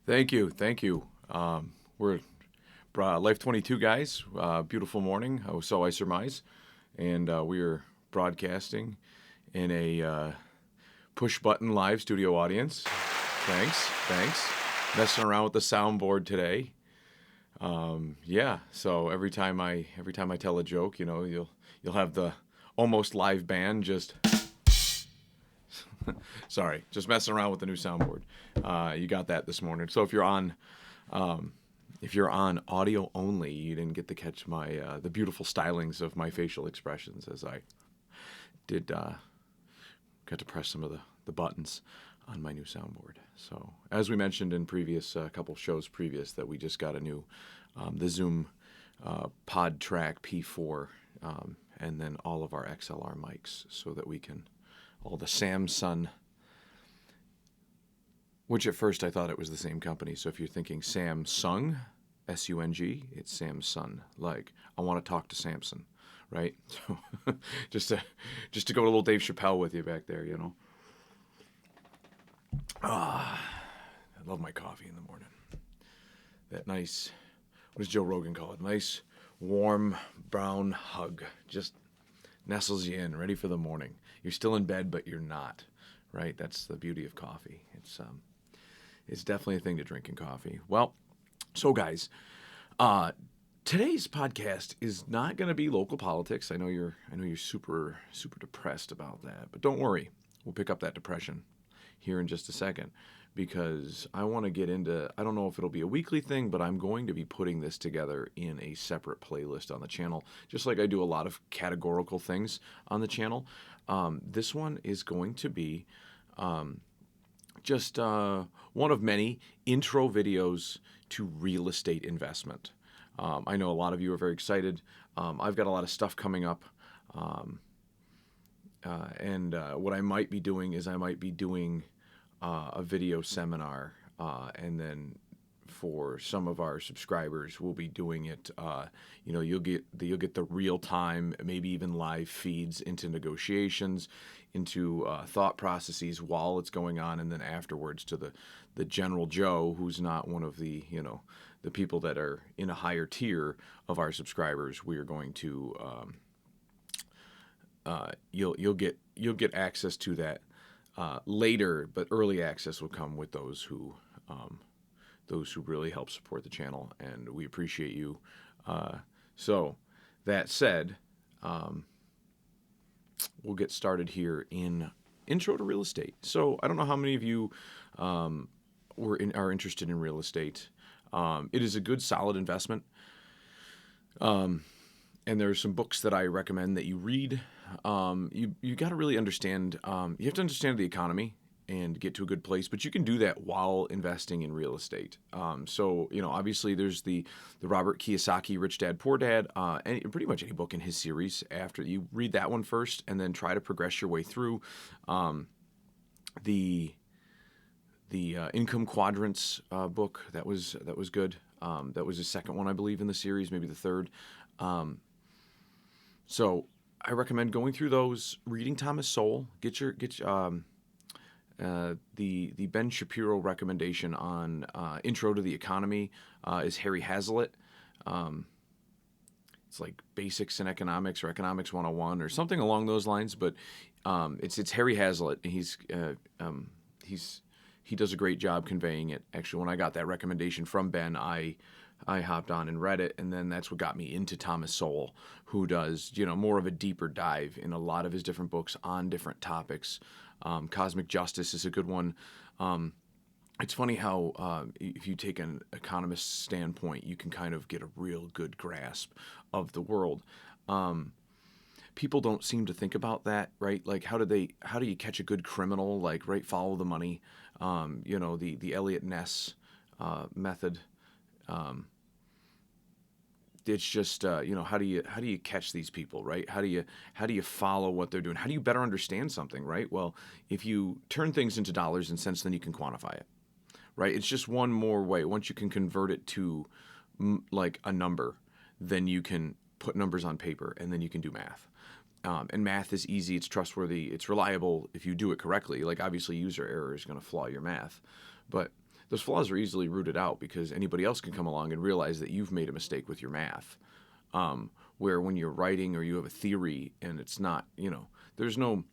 Thank you. Thank you. We're Life22 guys. Beautiful morning, so I surmise. And we are broadcasting in a push button live studio audience. Thanks. Thanks. Messing around with the soundboard today. Yeah. So every time I tell a joke, you'll have the almost live band just sorry, just messing around with the new soundboard. You got that this morning. So if you're on audio only, you didn't get to catch my the beautiful stylings of my facial expressions as I did got to press some of the buttons on my new soundboard. So as we mentioned in previous couple shows previous, that we just got a new the Zoom Pod Track P4, and then all of our XLR mics, so that we can all the Samsung. Which at first I thought it was the same company. So if you're thinking Samsung, Sung, it's Samsung. Like, I want to talk to Samson, right? So just to go a little Dave Chappelle with you back there, I love my coffee in the morning. That nice, what does Joe Rogan call it? Nice, warm, brown hug. Just nestles you in, ready for the morning. You're still in bed, but you're not, right? That's the beauty of coffee. It's definitely a thing to drink in coffee. Well, so guys, today's podcast is not going to be local politics. I know you're super depressed about that, but don't worry. We'll pick up that depression here in just a second, because I want to get into, I don't know if it'll be a weekly thing, but I'm going to be putting this together in a separate playlist on the channel, just like I do a lot of categorical things on the channel. This one is going to be just one of many intro videos to real estate investment. I know a lot of you are very excited. I've got a lot of stuff coming up. And what I might be doing is I might be doing a video seminar, and then for some of our subscribers, we'll be doing it. You'll get the real time, maybe even live feeds into negotiations, into thought processes while it's going on, and then afterwards to the general Joe, who's not one of the the people that are in a higher tier of our subscribers. We are going to you'll get access to that later, but early access will come with those who really help support the channel, and we appreciate you. So that said, we'll get started here in intro to real estate. So I don't know how many of you are interested in real estate. It is a good, solid investment. And there's some books that I recommend that you read. You got to really understand. You have to understand the economy and get to a good place, but you can do that while investing in real estate. So obviously there's the Robert Kiyosaki Rich Dad Poor Dad, and pretty much any book in his series. After you read that one first, and then try to progress your way through the Income Quadrants book. That was good. That was the second one, I believe, in the series, maybe the third. So I recommend going through those, reading Thomas Sowell. Get the Ben Shapiro recommendation on Intro to the Economy is Harry Hazlitt. It's like Basics in Economics or Economics 101 or something along those lines. But it's Harry Hazlitt. He does a great job conveying it. Actually, when I got that recommendation from Ben, I hopped on and read it, and then that's what got me into Thomas Sowell, who does more of a deeper dive in a lot of his different books on different topics. Cosmic Justice is a good one. It's funny how if you take an economist's standpoint, you can kind of get a real good grasp of the world. People don't seem to think about that, right? Like, how do you catch a good criminal? Like, right, follow the money. The Elliot Ness method. It's just how do you catch these people, right? How do you follow what they're doing? How do you better understand something, right? Well, if you turn things into dollars and cents, then you can quantify it, right? It's just one more way. Once you can convert it to like a number, then you can put numbers on paper, and then you can do math. And math is easy, it's trustworthy, it's reliable if you do it correctly. Like, obviously user error is going to flaw your math, but those flaws are easily rooted out because anybody else can come along and realize that you've made a mistake with your math. Where when you're writing or you have a theory and it's not, there's no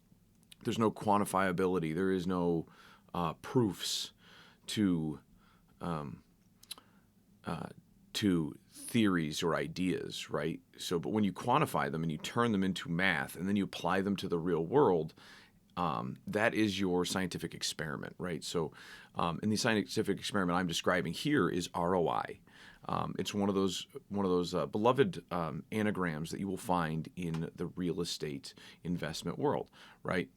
quantifiability. There is no proofs to to theories or ideas, right? So, but when you quantify them and you turn them into math and then you apply them to the real world, that is your scientific experiment, right? So, in the scientific experiment I'm describing here is ROI. It's one of those beloved anagrams that you will find in the real estate investment world, right?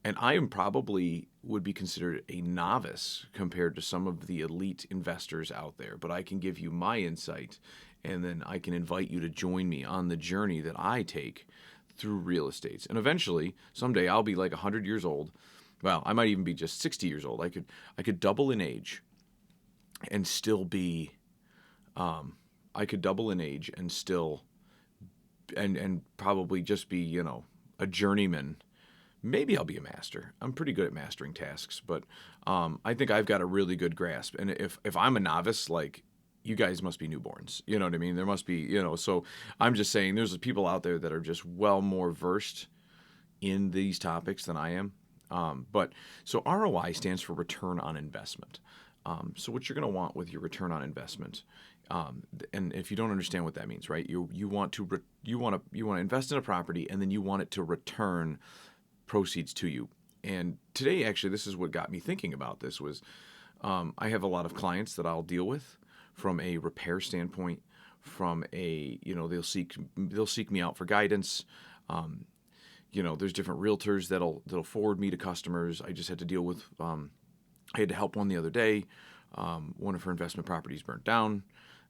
And I am probably would be considered a novice compared to some of the elite investors out there, but I can give you my insight, and then I can invite you to join me on the journey that I take through real estate. And eventually, someday, I'll be like 100 years old. Well, I might even be just 60 years old. I could double in age and still be. I could double in age and still, and probably just be a journeyman. Maybe I'll be a master. I'm pretty good at mastering tasks, but I think I've got a really good grasp. And if I'm a novice, like, you guys must be newborns. You know what I mean? There must be, so I'm just saying there's people out there that are just well more versed in these topics than I am. But so ROI stands for return on investment. So what you're going to want with your return on investment, and if you don't understand what that means, right? You want to invest in a property and then you want it to return proceeds to you. And today, actually, this is what got me thinking about this was I have a lot of clients that I'll deal with from a repair standpoint, from a, they'll seek me out for guidance. There's different realtors that'll forward me to customers. I just had to deal with, I had to help one the other day. One of her investment properties burnt down.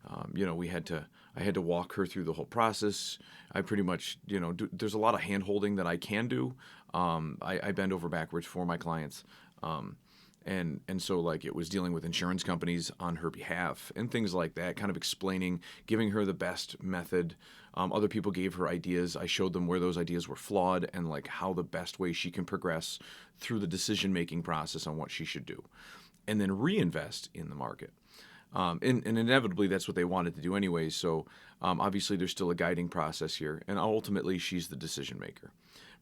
I had to walk her through the whole process. I pretty much, there's a lot of hand holding that I can do. I bend over backwards for my clients. And so, like, it was dealing with insurance companies on her behalf and things like that, kind of explaining, giving her the best method. Other people gave her ideas. I showed them where those ideas were flawed and, like, how the best way she can progress through the decision-making process on what she should do. And then reinvest in the market. And inevitably, that's what they wanted to do anyway. So obviously, there's still a guiding process here. And ultimately, she's the decision maker,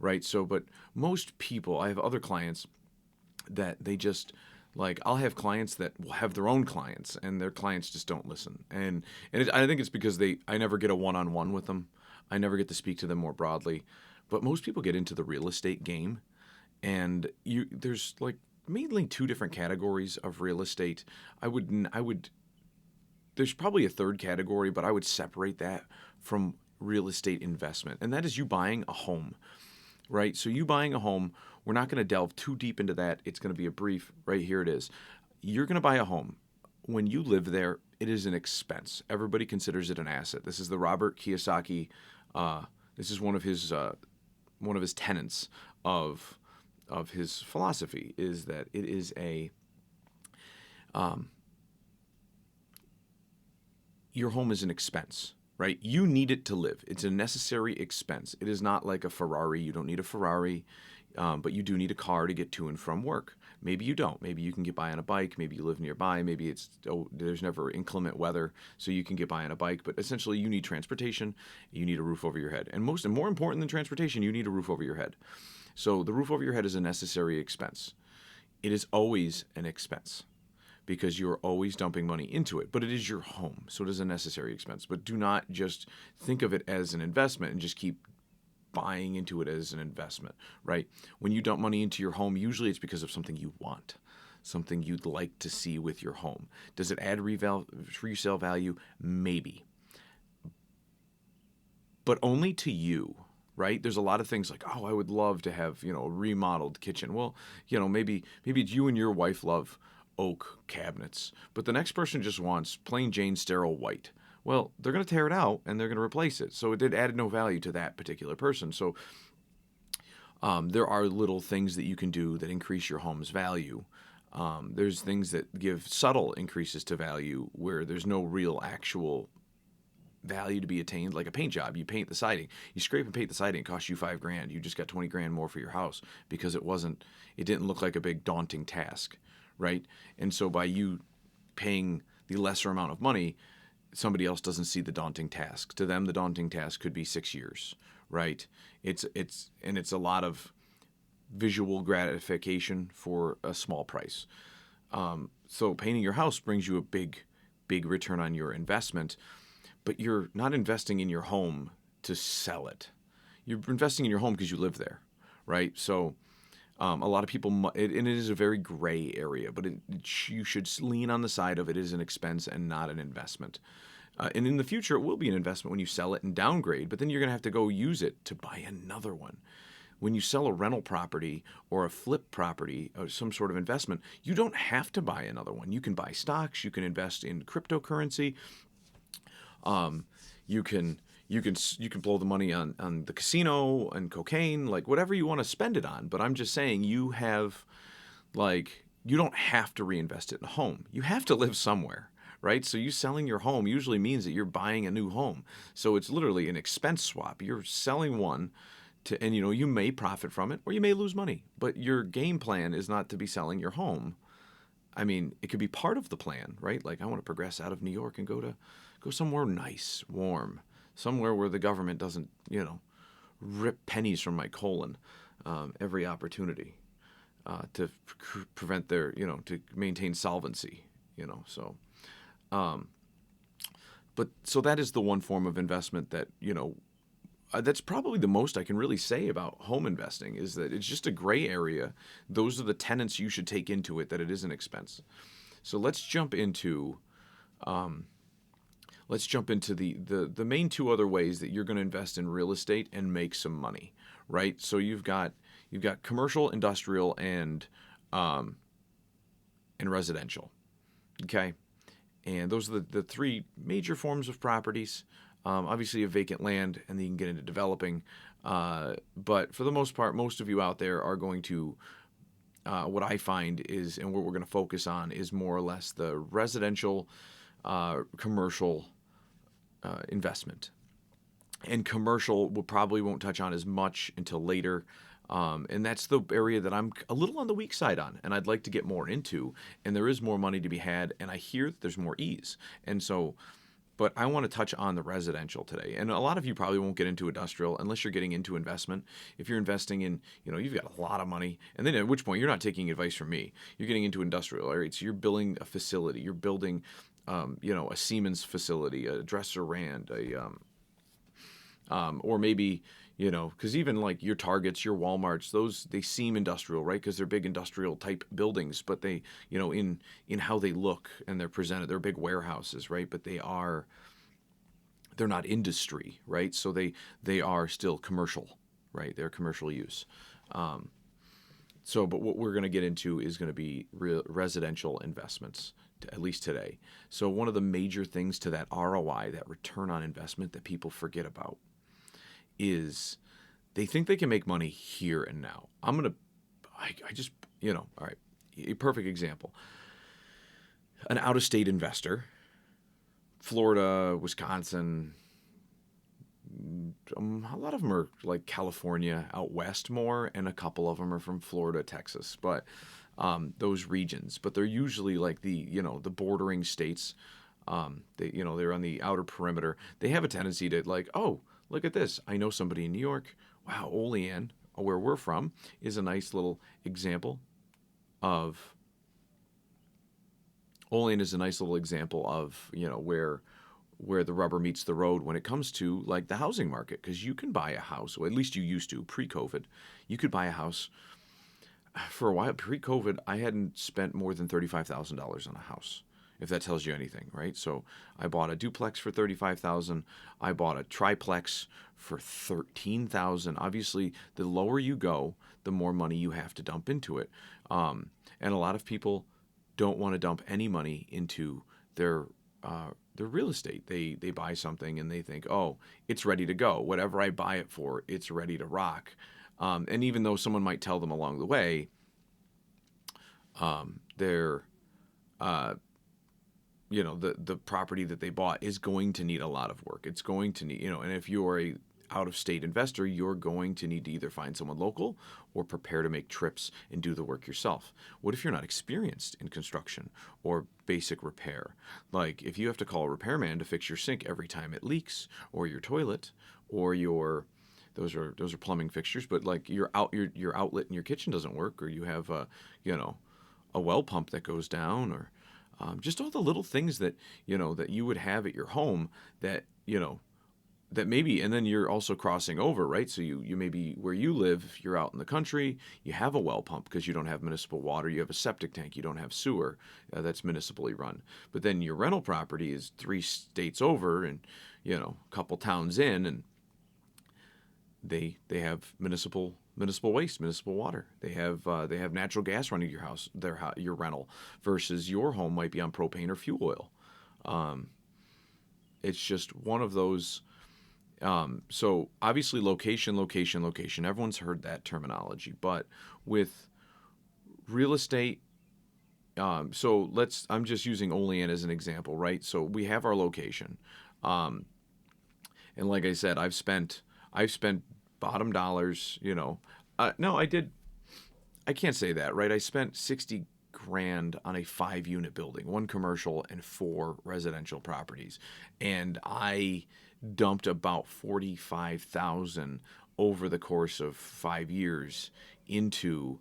right? So, but most people, I have other clients that they just, like, I'll have clients that will have their own clients, and their clients just don't listen. And I think it's because I never get a one-on-one with them. I never get to speak to them more broadly. But most people get into the real estate game, and there's, like, mainly two different categories of real estate. There's probably a third category, but I would separate that from real estate investment. And that is you buying a home, right? So you buying a home, we're not going to delve too deep into that. It's going to be a brief, right here it is. You're going to buy a home. When you live there, it is an expense. Everybody considers it an asset. This is the Robert Kiyosaki, this is one of his tenets of his philosophy, is that it is your home is an expense, right? You need it to live. It's a necessary expense. It is not like a Ferrari. You don't need a Ferrari, but you do need a car to get to and from work. Maybe you don't. Maybe you can get by on a bike. Maybe you live nearby. Maybe there's never inclement weather, so you can get by on a bike. But essentially, you need transportation. You need a roof over your head. And more important than transportation, you need a roof over your head. So the roof over your head is a necessary expense. It is always an expense because you're always dumping money into it. But it is your home, so it is a necessary expense. But do not just think of it as an investment and just keep buying into it as an investment, right? When you dump money into your home, usually it's because of something you want, something you'd like to see with your home. Does it add resale value? Maybe. But only to you, right? There's a lot of things like, oh, I would love to have, a remodeled kitchen. Well, maybe it's you and your wife love oak cabinets, but the next person just wants plain Jane sterile white. Well, they're going to tear it out and they're going to replace it. So it added no value to that particular person. So there are little things that you can do that increase your home's value. There's things that give subtle increases to value where there's no real actual value to be attained, like a paint job. You paint the siding, you scrape and paint the siding, it costs you $5,000. You just got $20,000 more for your house because it didn't look like a big daunting task, right? And so by you paying the lesser amount of money, somebody else doesn't see the daunting task. To them, the daunting task could be 6 years, right? It's a lot of visual gratification for a small price. So painting your house brings you a big return on your investment, but you're not investing in your home to sell it. You're investing in your home because you live there, right? So a lot of people, and it is a very gray area, but you should lean on the side of it is an expense and not an investment. And in the future, it will be an investment when you sell it and downgrade, but then you're going to have to go use it to buy another one. When you sell a rental property or a flip property or some sort of investment, you don't have to buy another one. You can buy stocks. You can invest in cryptocurrency. You can blow the money on the casino and cocaine, like whatever you want to spend it on. But I'm just saying you don't have to reinvest it in a home. You have to live somewhere, right? So you selling your home usually means that you're buying a new home. So it's literally an expense swap. You're selling one and you may profit from it or you may lose money, but your game plan is not to be selling your home. I mean, it could be part of the plan, right? Like I want to progress out of New York and go somewhere nice, warm, somewhere where the government doesn't, rip pennies from my colon every opportunity to prevent their, to maintain solvency, So, but so that is the one form of investment that, that's probably the most I can really say about home investing is that it's just a gray area. Those are the tenets you should take into it, that it is an expense. So let's jump into the main two other ways that you're going to invest in real estate and make some money, right? So you've got commercial, industrial, and residential, okay? And those are the three major forms of properties. Obviously, you have vacant land, and then you can get into developing. But for the most part, most of you out there are going to, what I find is, and what we're going to focus on is more or less the residential, commercial investment. And commercial we won't touch on as much until later. And that's the area that I'm a little on the weak side on, and I'd like to get more into. And there is more money to be had, and I hear that there's more ease. And so, but I want to touch on the residential today. And a lot of you probably won't get into industrial unless you're getting into investment. If you're investing in, you've got a lot of money, and then at which point you're not taking advice from me. You're getting into industrial, all right? So you're building a facility. You're building, a Siemens facility, a Dresser-Rand, or maybe, because even like your Targets, your Walmarts, they seem industrial, right? Because they're big industrial type buildings, but they, in how they look and they're presented, they're big warehouses, right? But they're not industry, right? So they are still commercial, right? They're commercial use. But what we're going to get into is going to be residential investments, at least today. So one of the major things to that ROI, that return on investment that people forget about, is they think they can make money here and now. I just, all right, a perfect example. An out-of-state investor, Florida, Wisconsin, a lot of them are like California, out west more, and a couple of them are from Florida, Texas, but those regions. But they're usually like the bordering states. They're on the outer perimeter. They have a tendency to like, oh, look at this. I know somebody in New York. Wow, Olean, where we're from, is a nice little example of where the rubber meets the road when it comes to like the housing market, because you can buy a house, or at least you used to pre-COVID. You could buy a house for a while. Pre-COVID, I hadn't spent more than $35,000 on a house, if that tells you anything, right? So I bought a duplex for $35,000. I bought a triplex for $13,000. Obviously, the lower you go, the more money you have to dump into it. And a lot of people don't want to dump any money into their real estate. They buy something and they think, oh, it's ready to go. Whatever I buy it for, it's ready to rock. And even though someone might tell them along the way, the property that they bought is going to need a lot of work. It's going to need, and if you're a out-of-state investor, you're going to need to either find someone local or prepare to make trips and do the work yourself. What if you're not experienced in construction or basic repair? Like if you have to call a repairman to fix your sink every time it leaks, or your toilet, or your those are plumbing fixtures, but like your outlet in your kitchen doesn't work, or you have a well pump that goes down, or just all the little things that that you would have at your home that that maybe, and then you're also crossing over, right? So you maybe where you live, if you're out in the country, you have a well pump because you don't have municipal water. You have a septic tank. You don't have sewer that's municipally run. But then your rental property is 3 states over, and a couple towns in, and they have municipal waste, municipal water. They have natural gas running your house, your rental, versus your home might be on propane or fuel oil. It's just one of those. So obviously location. Everyone's heard that terminology, but with real estate, I'm just using Olean as an example, right? So we have our location. And like I said, I've spent bottom dollars, no, I can't say that, right? I spent 60 grand on a 5-unit building, 1 commercial and 4 residential properties. And I dumped about 45,000 over the course of 5 years into,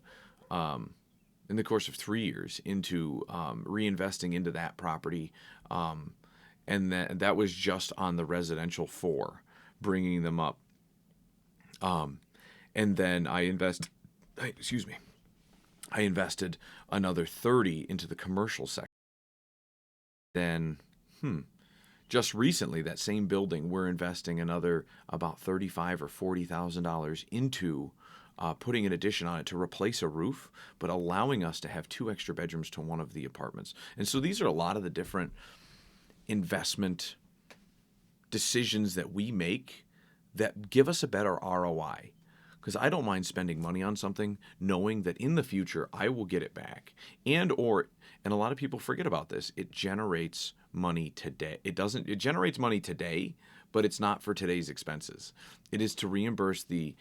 in the course of 3 years, into reinvesting into that property. And that was just on the residential 4, bringing them up. And then I invested another 30 into the commercial sector. Then, just recently, that same building, we're investing another about $35,000 or $40,000 into putting an addition on it to replace a roof, but allowing us to have 2 extra bedrooms to one of the apartments. And so these are a lot of the different investment decisions that we make that give us a better ROI. Because I don't mind spending money on something knowing that in the future I will get it back. And a lot of people forget about this, it generates money today. It generates money today, but it's not for today's expenses. It is to reimburse the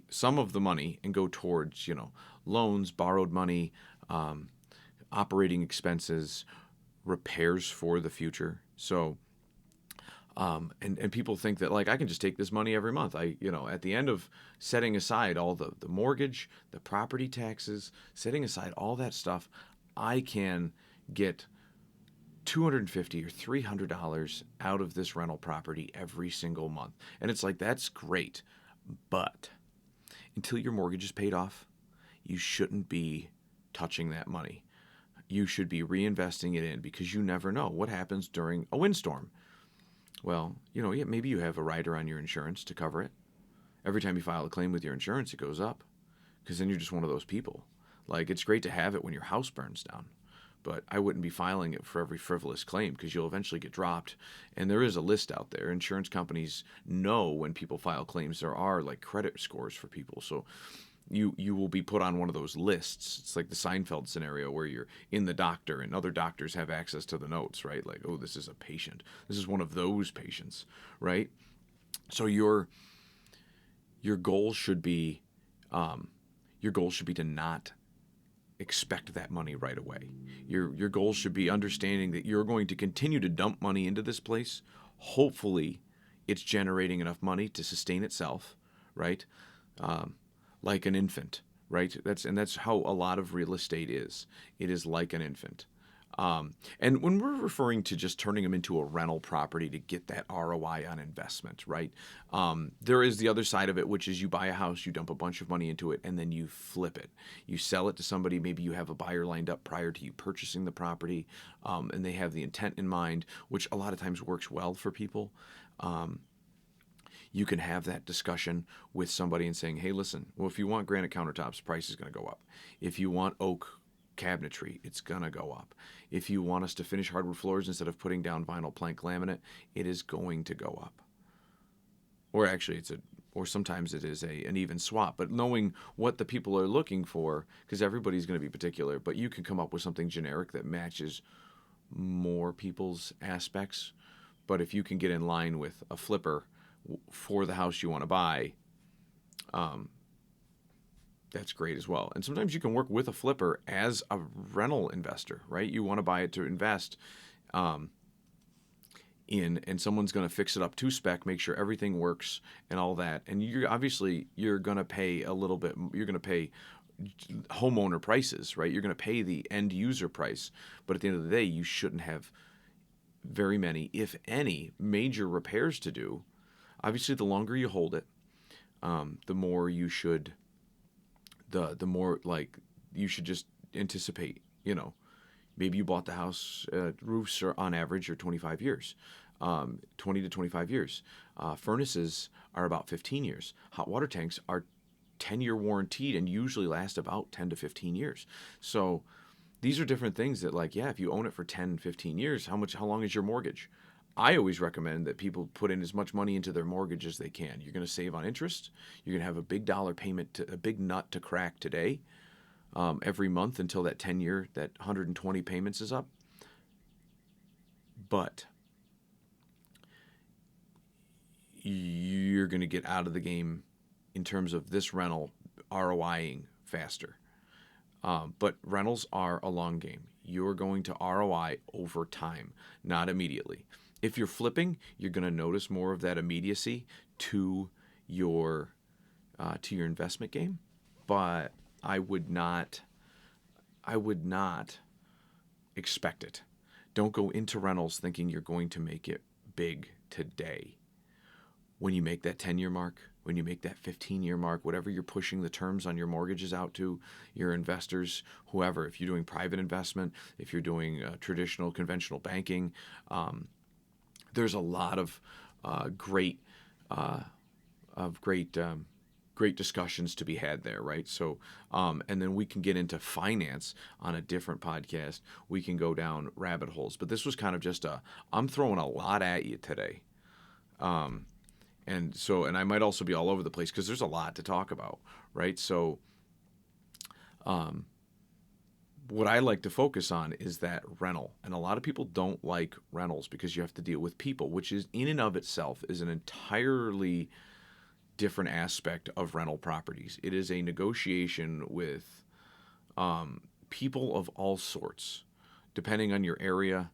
sum of the money and go towards, loans, borrowed money, operating expenses, repairs for the future. So and people think that like I can just take this money every month. At the end of setting aside all the mortgage, the property taxes, setting aside all that stuff, I can get $250 or $300 out of this rental property every single month. And it's like, that's great. But until your mortgage is paid off, you shouldn't be touching that money. You should be reinvesting it in, because you never know what happens during a windstorm. Well, maybe you have a rider on your insurance to cover it. Every time you file a claim with your insurance, it goes up, because then you're just one of those people. Like, it's great to have it when your house burns down, but I wouldn't be filing it for every frivolous claim, because you'll eventually get dropped. And there is a list out there. Insurance companies know when people file claims. There are like credit scores for people. So you will be put on one of those lists. It's like the Seinfeld scenario where you're in the doctor and other doctors have access to the notes, right? Like, oh, this is a patient. This is one of those patients, right? So your goal should be to not expect that money right away. Your goal should be understanding that you're going to continue to dump money into this place. Hopefully, it's generating enough money to sustain itself, right? Like an infant, right? That's how a lot of real estate is. It is like an infant. And when we're referring to just turning them into a rental property to get that ROI on investment, right? There is the other side of it, which is you buy a house, you dump a bunch of money into it, and then you flip it. You sell it to somebody. Maybe you have a buyer lined up prior to you purchasing the property, and they have the intent in mind, which a lot of times works well for people. You can have that discussion with somebody and saying, hey, listen, well, if you want granite countertops, price is going to go up. If you want oak cabinetry, it's going to go up. If you want us to finish hardwood floors instead of putting down vinyl plank laminate, it is going to go up. Or actually, sometimes it is an even swap. But knowing what the people are looking for, because everybody's going to be particular, but you can come up with something generic that matches more people's aspects. But if you can get in line with a flipper for the house you want to buy, that's great as well. And sometimes you can work with a flipper as a rental investor, right? You want to buy it to invest in, and someone's going to fix it up to spec, make sure everything works and all that. And you're going to pay a little bit. You're going to pay homeowner prices, right? You're going to pay the end user price, but at the end of the day, you shouldn't have very many, if any, major repairs to do. Obviously, the longer you hold it, the more you should, the more like you should just anticipate. Maybe you bought the house. Roofs are on average are 25 years, 20 to 25 years. Furnaces are about 15 years. Hot water tanks are 10-year warranted and usually last about 10 to 15 years. So these are different things that, like, yeah, if you own it for 10, 15 years, how long is your mortgage? I always recommend that people put in as much money into their mortgage as they can. You're going to save on interest. You're going to have a big dollar payment, a big nut to crack today, every month until that 10-year, that 120 payments is up. But you're going to get out of the game in terms of this rental ROIing faster. But rentals are a long game. You're going to ROI over time, not immediately. If you're flipping, you're going to notice more of that immediacy to your investment game. But I would not expect it. Don't go into rentals thinking you're going to make it big today. When you make that 10-year mark, when you make that 15-year mark, whatever you're pushing the terms on your mortgages out to, your investors, whoever, if you're doing private investment, if you're doing traditional conventional banking, there's a lot of great discussions to be had there, right? So, and then we can get into finance on a different podcast. We can go down rabbit holes, but this was kind of just I'm throwing a lot at you today. And I might also be all over the place because there's a lot to talk about, right? So, what I like to focus on is that rental. And a lot of people don't like rentals because you have to deal with people, which is in and of itself is an entirely different aspect of rental properties. It is a negotiation with people of all sorts, depending on your area.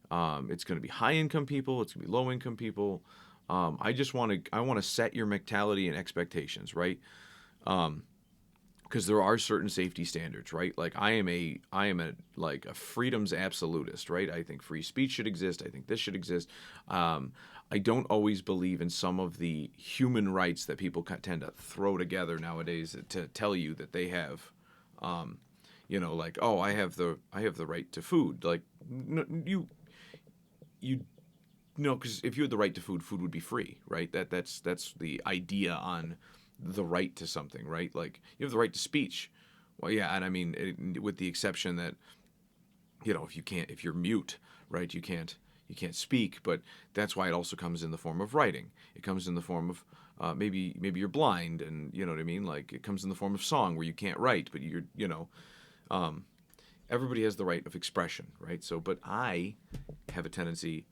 It's going to be high-income people. It's going to be low-income people. I want to set your mentality and expectations, right? Because there are certain safety standards, right? Like I am a freedoms absolutist, right? I think free speech should exist. I think this should exist. I don't always believe in some of the human rights that people tend to throw together nowadays to tell you that they have, like, oh, I have the right to food. Like, no, because if you had the right to food would be free, right? That's the idea on the right to something, right? Like you have the right to speech. Well, yeah, and I mean, with the exception that, if you're mute, right, you can't speak. But that's why it also comes in the form of writing. It comes in the form of maybe you're blind, and you know what I mean. Like it comes in the form of song where you can't write, but everybody has the right of expression, right? So, but I have a tendency.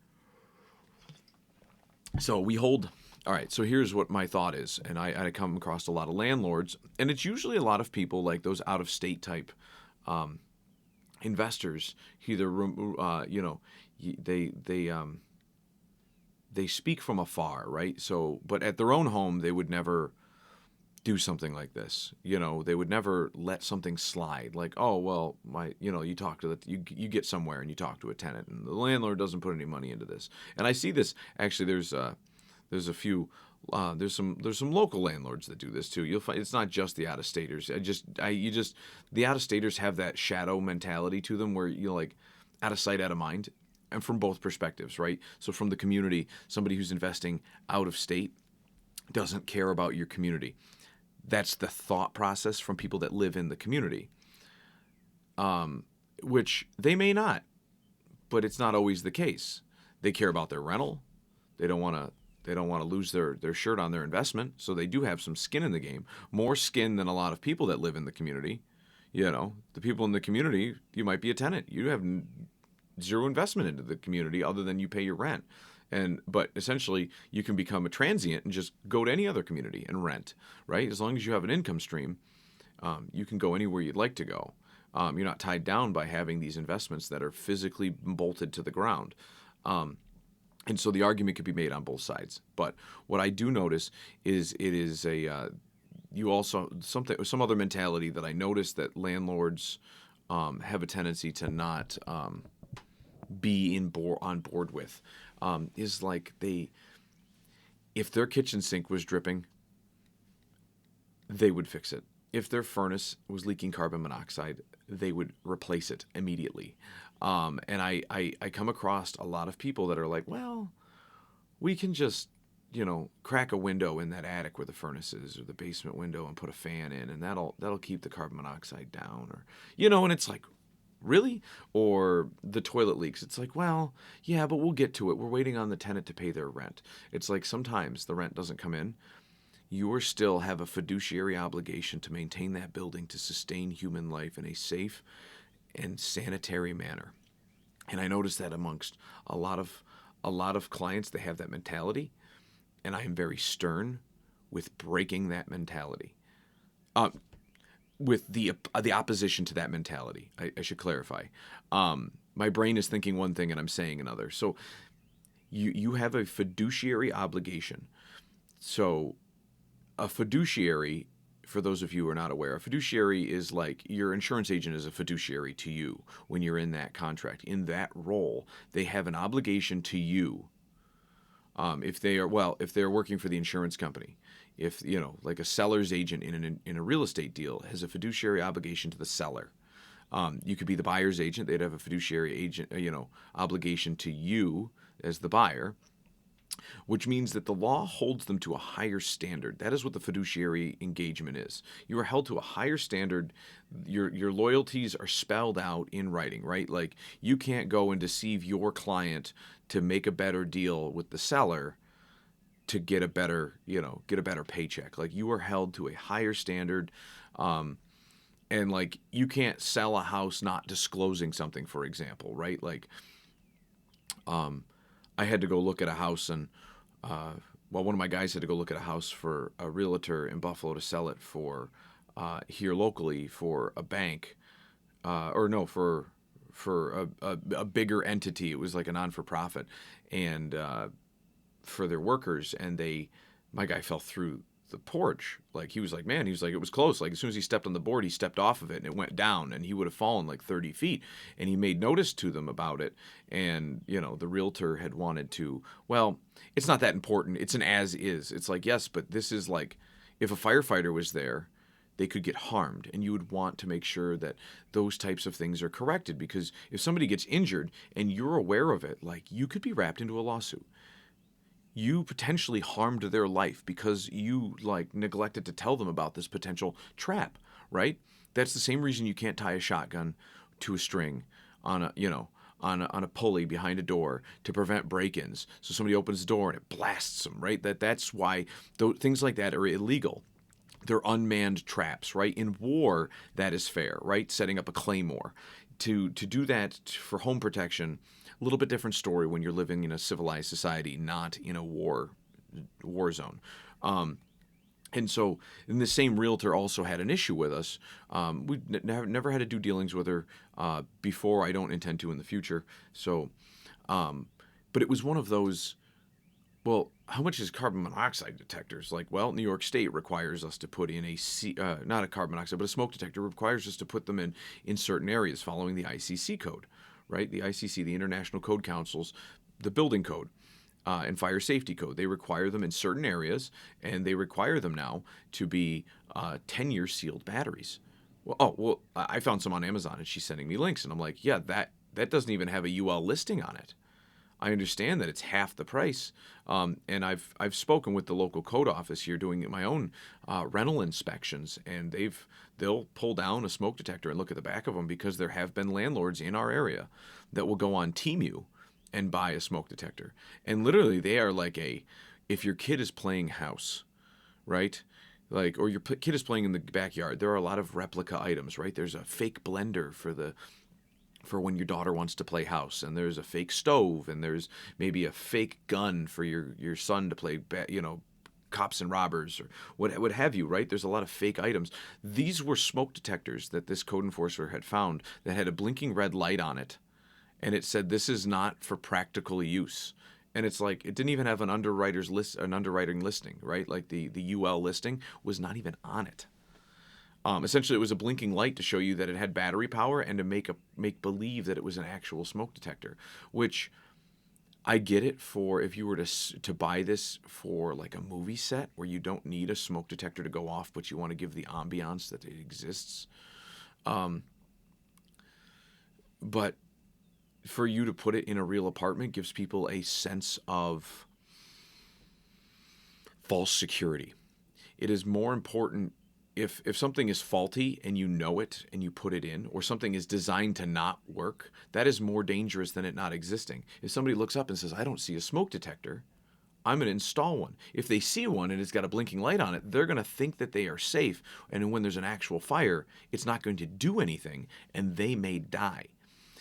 So we hold. All right, so here's what my thought is, and I come across a lot of landlords, and it's usually a lot of people like those out-of-state type investors. Either they speak from afar, right? So, but at their own home, they would never do something like this. They would never let something slide. Like, oh well, you talk to you get somewhere and you talk to a tenant, and the landlord doesn't put any money into this. And I see this actually. There's a few. There's some local landlords that do this too. You'll find it's not just the out-of-staters. The out-of-staters have that shadow mentality to them where like out of sight, out of mind, and from both perspectives, right? So from the community, somebody who's investing out of state doesn't care about your community. That's the thought process from people that live in the community, which they may not, but it's not always the case. They care about their rental. They don't want to lose their shirt on their investment, so they do have some skin in the game, more skin than a lot of people that live in the community. The people in the community, you might be a tenant. You have zero investment into the community other than you pay your rent. But essentially, you can become a transient and just go to any other community and rent, right? As long as you have an income stream, you can go anywhere you'd like to go. You're not tied down by having these investments that are physically bolted to the ground. And so the argument could be made on both sides. But what I do notice is it is you also some other mentality that I noticed that landlords have a tendency to not be on board with is like if their kitchen sink was dripping, they would fix it. If their furnace was leaking carbon monoxide, they would replace it immediately. And I come across a lot of people that are like, well, we can just, crack a window in that attic where the furnace is, or the basement window, and put a fan in, and that'll keep the carbon monoxide down, or, and it's like, really? Or the toilet leaks. It's like, well, yeah, but we'll get to it. We're waiting on the tenant to pay their rent. It's like sometimes the rent doesn't come in. You still have a fiduciary obligation to maintain that building to sustain human life in a safe and sanitary manner. And I noticed that amongst a lot of clients, they have that mentality, and I am very stern with breaking that mentality. With the opposition to that mentality, I should clarify. My brain is thinking one thing and I'm saying another. So you have a fiduciary obligation. So a fiduciary, for those of you who are not aware, a fiduciary is like your insurance agent is a fiduciary to you when you're in that contract. In that role, they have an obligation to you. If they're working for the insurance company, if like a seller's agent in a real estate deal has a fiduciary obligation to the seller. You could be the buyer's agent; they'd have a fiduciary agent, obligation to you as the buyer, which means that the law holds them to a higher standard. That is what the fiduciary engagement is. You are held to a higher standard. Your loyalties are spelled out in writing, right? Like you can't go and deceive your client to make a better deal with the seller to get a better paycheck. Like you are held to a higher standard. And like you can't sell a house not disclosing something, for example, right? Like I had to go look at a house and one of my guys had to go look at a house for a realtor in Buffalo to sell it for here locally for a bank, for a bigger entity. It was like a non-for-profit, and for their workers. And my guy fell through the porch. Like he was like, man, it was close. Like as soon as he stepped on the board, he stepped off of it and it went down, and he would have fallen like 30 feet. And he made notice to them about it. And, the realtor had wanted to, well, it's not that important. It's an as is. It's like, yes, but this is like, if a firefighter was there, they could get harmed. And you would want to make sure that those types of things are corrected, because if somebody gets injured and you're aware of it, like you could be wrapped into a lawsuit. You potentially harmed their life because you neglected to tell them about this potential trap, right? That's the same reason you can't tie a shotgun to a string on a pulley behind a door to prevent break-ins. So somebody opens the door and it blasts them, right? That's why things like that are illegal. They're unmanned traps, right? In war, that is fair, right? Setting up a claymore. To do that for home protection, a little bit different story when you're living in a civilized society, not in a war zone. And so, and the same realtor also had an issue with us. We never had to do dealings with her before. I don't intend to in the future. So, but it was one of those. Well, how much is carbon monoxide detectors? Like, well, New York State requires us to put in not a carbon monoxide, but a smoke detector requires us to put them in certain areas following the ICC code, right? The ICC, the International Code Councils, the building code, and fire safety code. They require them in certain areas, and they require them now to be 10-year sealed batteries. Well, I found some on Amazon, and she's sending me links, and I'm like, yeah, that doesn't even have a UL listing on it. I understand that it's half the price, and I've spoken with the local code office here doing my own rental inspections, and they'll pull down a smoke detector and look at the back of them, because there have been landlords in our area that will go on Temu and buy a smoke detector, and literally they are like if your kid is playing house, right? Like, or your kid is playing in the backyard, there are a lot of replica items, right? There's a fake blender for the for when your daughter wants to play house, and there's a fake stove, and there's maybe a fake gun for your son to play, cops and robbers or what have you, right? There's a lot of fake items. These were smoke detectors that this code enforcer had found that had a blinking red light on it, and it said this is not for practical use. And it's like it didn't even have an underwriting listing, right? Like the UL listing was not even on it. Essentially, it was a blinking light to show you that it had battery power and to make believe that it was an actual smoke detector. Which I get it for if you were to buy this for like a movie set where you don't need a smoke detector to go off, but you want to give the ambiance that it exists. But for you to put it in a real apartment gives people a sense of false security. It is more important if something is faulty and you know it and you put it in, or something is designed to not work, that is more dangerous than it not existing. If somebody looks up and says, I don't see a smoke detector, I'm going to install one. If they see one and it's got a blinking light on it, they're going to think that they are safe. And when there's an actual fire, it's not going to do anything and they may die.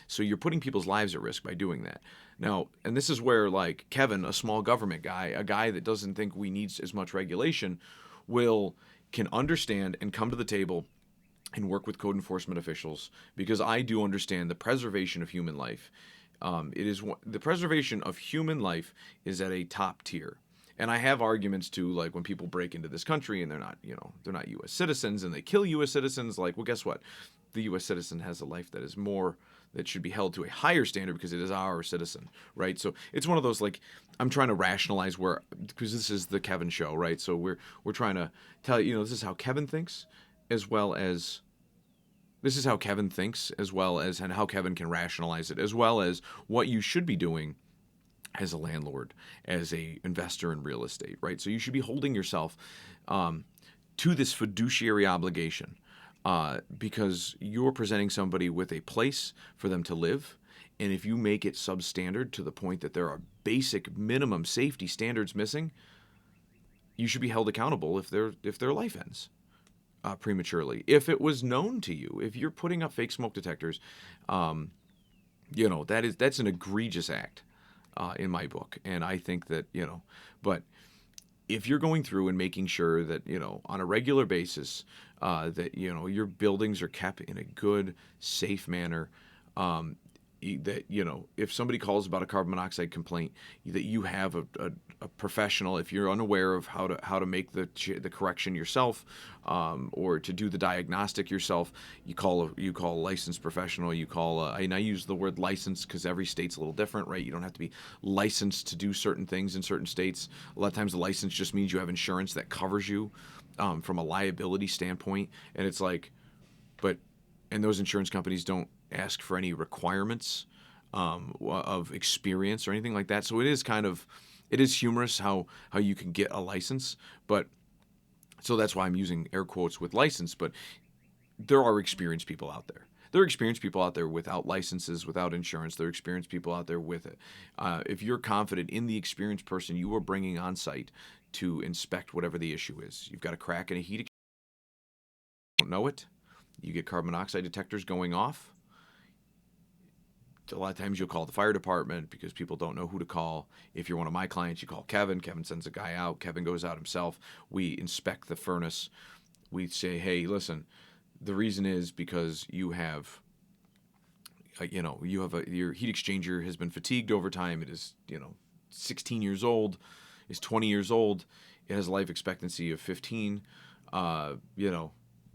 So you're putting people's lives at risk by doing that. Now, and this is where like Kevin, a small government guy, a guy that doesn't think we need as much regulation, can understand and come to the table and work with code enforcement officials, because I do understand the preservation of human life. The preservation of human life is at a top tier. And I have arguments too, like when people break into this country and they're not U.S. citizens and they kill U.S. citizens. Like, well, guess what? The U.S. citizen has a life that should be held to a higher standard because it is our citizen, right? So it's one of those, like, I'm trying to rationalize because this is the Kevin show, right? So we're trying to tell you, this is how Kevin thinks, and how Kevin can rationalize it, as well as what you should be doing as a landlord, as a investor in real estate, right? So you should be holding yourself to this fiduciary obligation, because you're presenting somebody with a place for them to live. And if you make it substandard to the point that there are basic minimum safety standards missing, you should be held accountable if their life ends prematurely. If it was known to you, if you're putting up fake smoke detectors, that's an egregious act in my book. And I think that, but if you're going through and making sure that, on a regular basis, that, your buildings are kept in a good, safe manner, that, if somebody calls about a carbon monoxide complaint, that you have a professional, if you're unaware of how to make the correction yourself, or to do the diagnostic yourself, you call a licensed professional. And I use the word licensed because every state's a little different, right? You don't have to be licensed to do certain things in certain states. A lot of times the license just means you have insurance that covers you from a liability standpoint. And it's like, and those insurance companies don't ask for any requirements of experience or anything like that. So it is humorous how you can get a license, but so that's why I'm using air quotes with license. But there are experienced people out there. There are experienced people out there without licenses, without insurance. There are experienced people out there with it. If you're confident in the experienced person you are bringing on site to inspect whatever the issue is, you've got a crack in a heat exchanger, you don't know it, you get carbon monoxide detectors going off. A lot of times you'll call the fire department because people don't know who to call. If you're one of my clients, you call Kevin. Kevin sends a guy out. Kevin goes out himself. We inspect the furnace. We say, hey, listen, the reason is because you have, your heat exchanger has been fatigued over time. It is, 16 years old. It's 20 years old. It has a life expectancy of 15.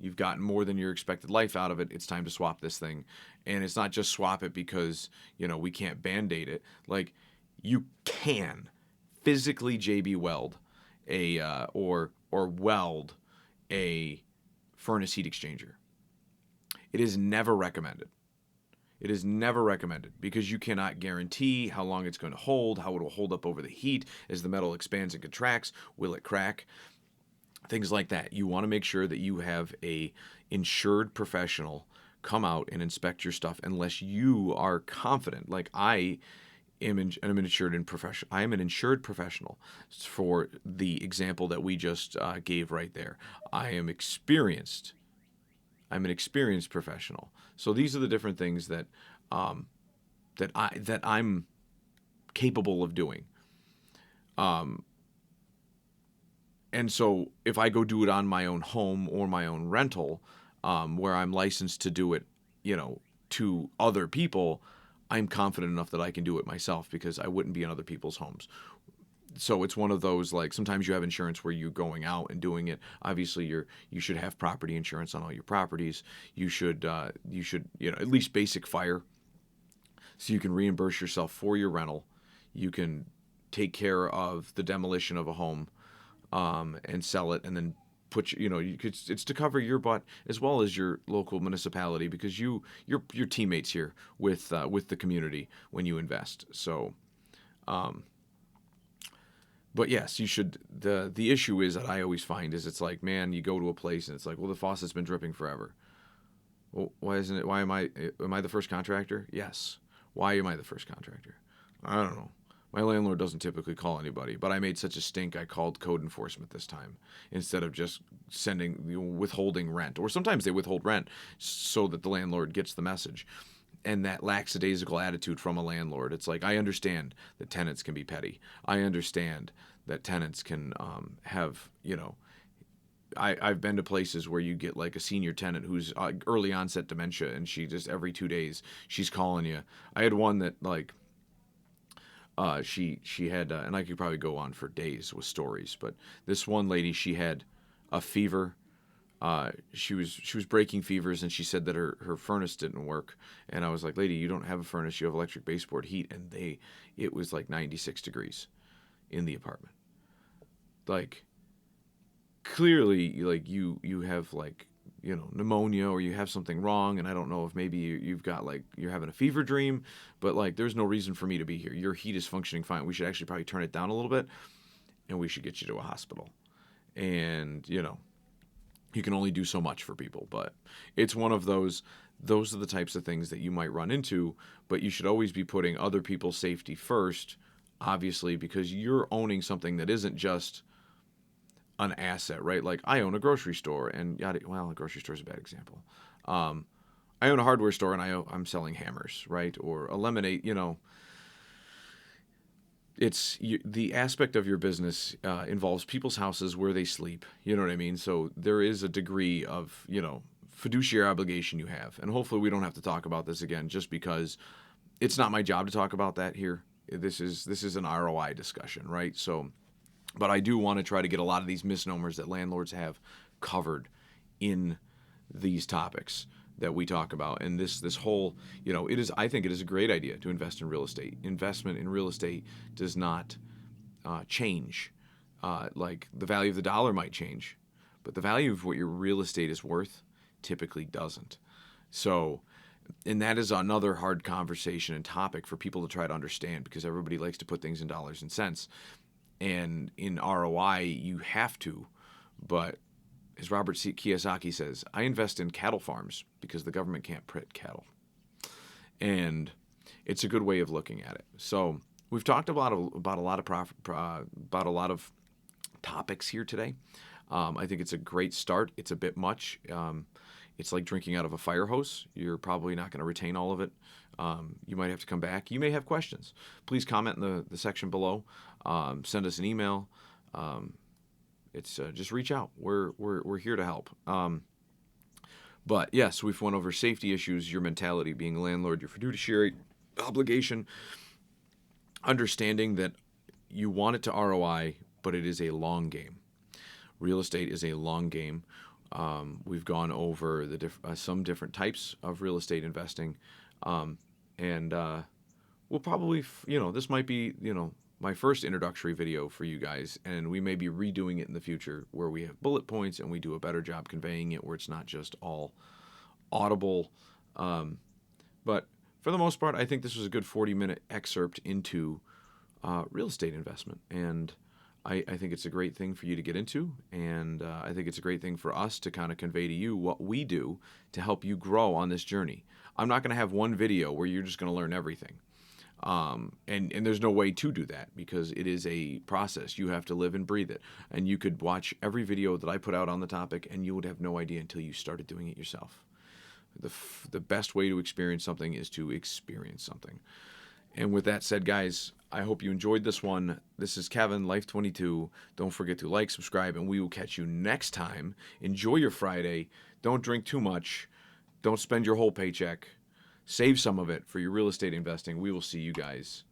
You've gotten more than your expected life out of it. It's time to swap this thing. And it's not just swap it because, we can't Band-Aid it. Like, you can physically JB weld or weld a furnace heat exchanger. It is never recommended. It is never recommended because you cannot guarantee how long it's going to hold, how it will hold up over the heat as the metal expands and contracts. Will it crack? Things like that. You want to make sure that you have a insured professional come out and inspect your stuff unless you are confident. Like I am an insured professional for the example that we just gave right there. I'm an experienced professional. So these are the different things that that I'm capable of doing. And so if I go do it on my own home or my own rental, where I'm licensed to do it, to other people, I'm confident enough that I can do it myself because I wouldn't be in other people's homes. So it's one of those, like, sometimes you have insurance where you're going out and doing it. Obviously, you should have property insurance on all your properties. You should at least basic fire, so you can reimburse yourself for your rental. You can take care of the demolition of a home, and sell it, and then it's to cover your butt as well as your local municipality, because you're teammates here with the community when you invest. So, but yes, you should. The issue is that I always find is, it's like, man, you go to a place and it's like, well, the faucet's been dripping forever. Well, why isn't it? Why am I the first contractor? Yes. Why am I the first contractor? I don't know. My landlord doesn't typically call anybody, but I made such a stink, I called code enforcement this time instead of just withholding rent. Or sometimes they withhold rent so that the landlord gets the message. And that lackadaisical attitude from a landlord, it's like, I understand that tenants can be petty. I understand that tenants can have, I've been to places where you get like a senior tenant who's early onset dementia, and she just every 2 days she's calling you. I had one that, like, she had, and I could probably go on for days with stories, but this one lady, she had a fever. She was breaking fevers, and she said that her furnace didn't work. And I was like, lady, you don't have a furnace, you have electric baseboard heat. And it was like 96 degrees in the apartment. Like, clearly, like, you have, like, pneumonia, or you have something wrong, and I don't know if maybe you've got, like, you're having a fever dream, but, like, there's no reason for me to be here. Your heat is functioning fine. We should actually probably turn it down a little bit, and we should get you to a hospital. And, you can only do so much for people, but it's one of those are the types of things that you might run into, but you should always be putting other people's safety first, obviously, because you're owning something that isn't just an asset, right? Like, I own a grocery store, and a grocery store is a bad example. I own a hardware store, and I'm selling hammers, right? Or a lemonade, it's the aspect of your business involves people's houses, where they sleep. You know what I mean? So there is a degree of, fiduciary obligation you have. And hopefully we don't have to talk about this again, just because it's not my job to talk about that here. This is an ROI discussion, right? So, but I do want to try to get a lot of these misnomers that landlords have covered in these topics that we talk about. And this whole, I think it is a great idea to invest in real estate. Investment in real estate does not change. Like, the value of the dollar might change, but the value of what your real estate is worth typically doesn't. So, and that is another hard conversation and topic for people to try to understand, because everybody likes to put things in dollars and cents. And in ROI, you have to, but as Robert Kiyosaki says, I invest in cattle farms because the government can't print cattle. And it's a good way of looking at it. So we've talked about a lot of topics here today. I think it's a great start. It's a bit much. It's like drinking out of a fire hose. You're probably not going to retain all of it. You might have to come back. You may have questions. Please comment in the section below. Send us an email. It's just reach out. We're here to help. But yes, we've went over safety issues, your mentality, being a landlord, your fiduciary obligation, understanding that you want it to ROI, but it is a long game. Real estate is a long game. We've gone over some different types of real estate investing, and we'll probably, this might be, my first introductory video for you guys, and we may be redoing it in the future where we have bullet points and we do a better job conveying it, where it's not just all audible. But for the most part, I think this was a good 40-minute excerpt into real estate investment, and I think it's a great thing for you to get into, and I think it's a great thing for us to kind of convey to you what we do to help you grow on this journey. I'm not going to have one video where you're just going to learn everything. And there's no way to do that, because it is a process. You have to live and breathe it. And you could watch every video that I put out on the topic, and you would have no idea until you started doing it yourself. The best way to experience something is to experience something. And with that said, guys, I hope you enjoyed this one. This is Kevin, Life22. Don't forget to like, subscribe, and we will catch you next time. Enjoy your Friday. Don't drink too much. Don't spend your whole paycheck. Save some of it for your real estate investing. We will see you guys